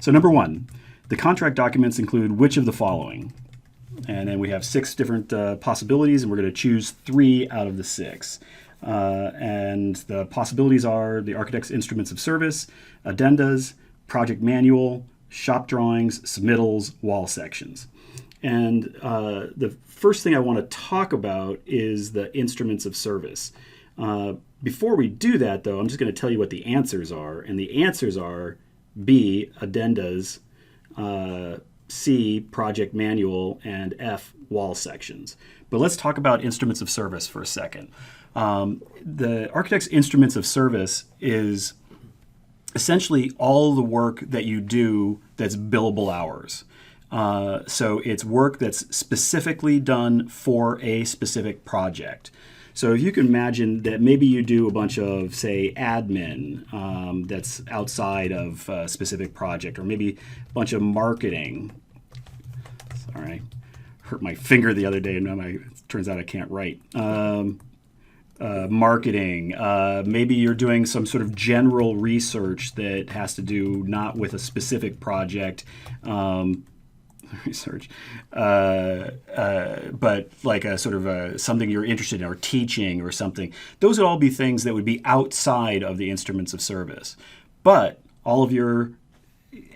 So number one, the contract documents include which of the following? And then we have 6 different possibilities, and we're going to choose 3 out of the 6. And the possibilities are the architect's instruments of service, addendas, project manual, shop drawings, submittals, wall sections. And the first thing I want to talk about is the instruments of service. Before we do that, though, I'm just going to tell you what the answers are. And the answers are B, addendas, C, project manual, and F, wall sections. But let's talk about instruments of service for a second. The architect's instruments of service is essentially all the work that you do that's billable hours. So it's work that's specifically done for a specific project. So if you can imagine that maybe you do a bunch of, say, admin that's outside of a specific project, or maybe a bunch of marketing. Sorry, hurt my finger the other day, and now it turns out I can't write. Marketing. Maybe you're doing some sort of general research that has to do not with a specific project. Research, but like a sort of something you're interested in, or teaching or something. Those would all be things that would be outside of the instruments of service. But all of your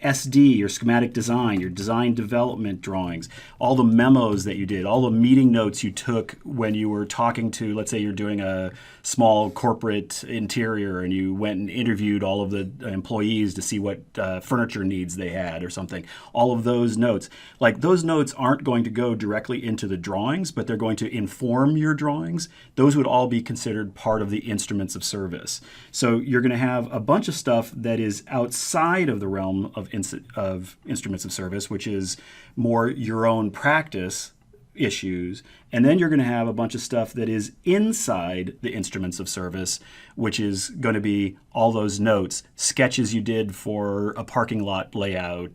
SD, your schematic design, your design development drawings, all the memos that you did, all the meeting notes you took when you were talking to, let's say you're doing a small corporate interior and you went and interviewed all of the employees to see what furniture needs they had or something. All of those notes, like those notes aren't going to go directly into the drawings, but they're going to inform your drawings. Those would all be considered part of the instruments of service. So you're going to have a bunch of stuff that is outside of the realm of instruments of service, which is more your own practice issues. And then you're going to have a bunch of stuff that is inside the instruments of service, which is going to be all those notes, sketches you did for a parking lot layout,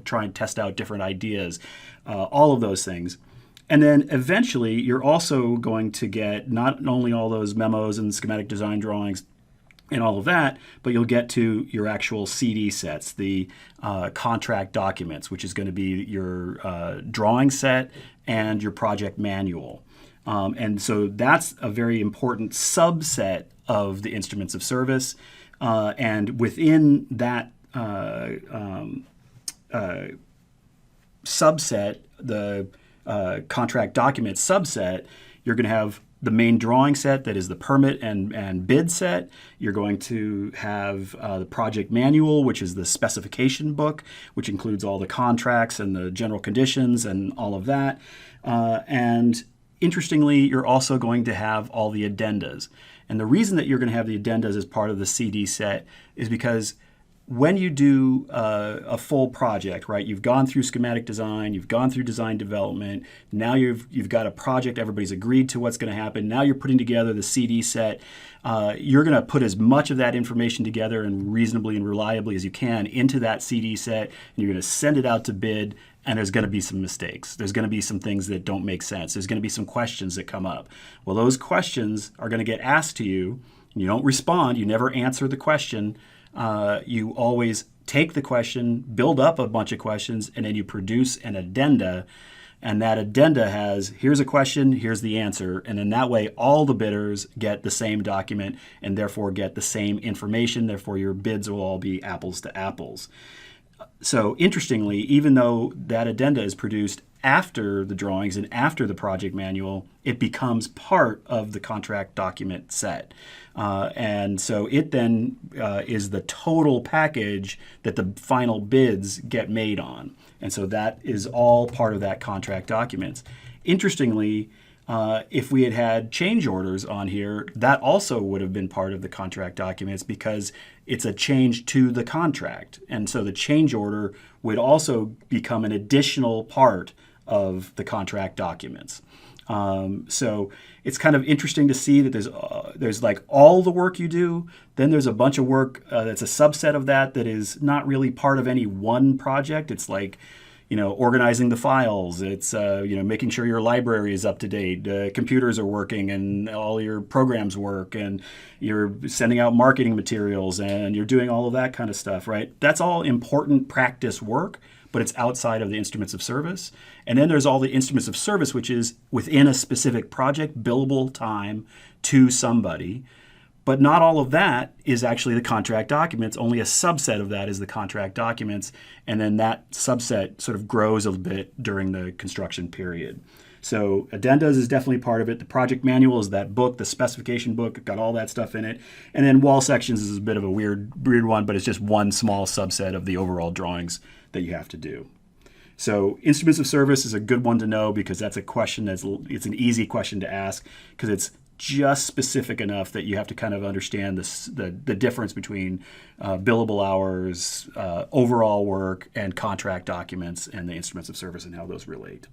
try and test out different ideas, all of those things. And then eventually you're also going to get not only all those memos and schematic design drawings and all of that, but you'll get to your actual CD sets, the contract documents, which is going to be your drawing set and your project manual. And so that's a very important subset of the instruments of service. And within that subset, the contract document subset, you're going to have the main drawing set that is the permit and bid set. You're going to have the project manual, which is the specification book, which includes all the contracts and the general conditions and all of that. And interestingly, you're also going to have all the addendas. And the reason that you're going to have the addendas as part of the CD set is because when you do a full project, right, you've gone through schematic design, you've gone through design development, now you've got a project, everybody's agreed to what's going to happen, now you're putting together the CD set, you're going to put as much of that information together and reasonably and reliably as you can into that CD set, and you're going to send it out to bid, and there's going to be some mistakes. There's going to be some things that don't make sense. There's going to be some questions that come up. Well, those questions are going to get asked to you, and you don't respond, you never answer the question. You always take the question, build up a bunch of questions, and then you produce an addenda. And that addenda has, here's a question, here's the answer. And in that way, all the bidders get the same document and therefore get the same information. Therefore, your bids will all be apples to apples. So interestingly, even though that addenda is produced after the drawings and after the project manual, it becomes part of the contract document set. And so it then is the total package that the final bids get made on. And so that is all part of that contract documents. Interestingly, if we had had change orders on here, that also would have been part of the contract documents because it's a change to the contract. And so the change order would also become an additional part of the contract documents. So it's kind of interesting to see that there's like all the work you do, then there's a bunch of work that's a subset of that is not really part of any one project. It's like, organizing the files. It's making sure your library is up to date, computers are working, and all your programs work, and you're sending out marketing materials, and you're doing all of that kind of stuff, right? That's all important practice work, but it's outside of the instruments of service. And then there's all the instruments of service, which is within a specific project, billable time to somebody. But not all of that is actually the contract documents. Only a subset of that is the contract documents. And then that subset sort of grows a bit during the construction period. So addendas is definitely part of it. The project manual is that book, the specification book, got all that stuff in it. And then wall sections is a bit of a weird one, but it's just one small subset of the overall drawings that you have to do. So instruments of service is a good one to know because that's a question it's an easy question to ask because it's just specific enough that you have to kind of understand the difference between billable hours, overall work, and contract documents and the instruments of service and how those relate.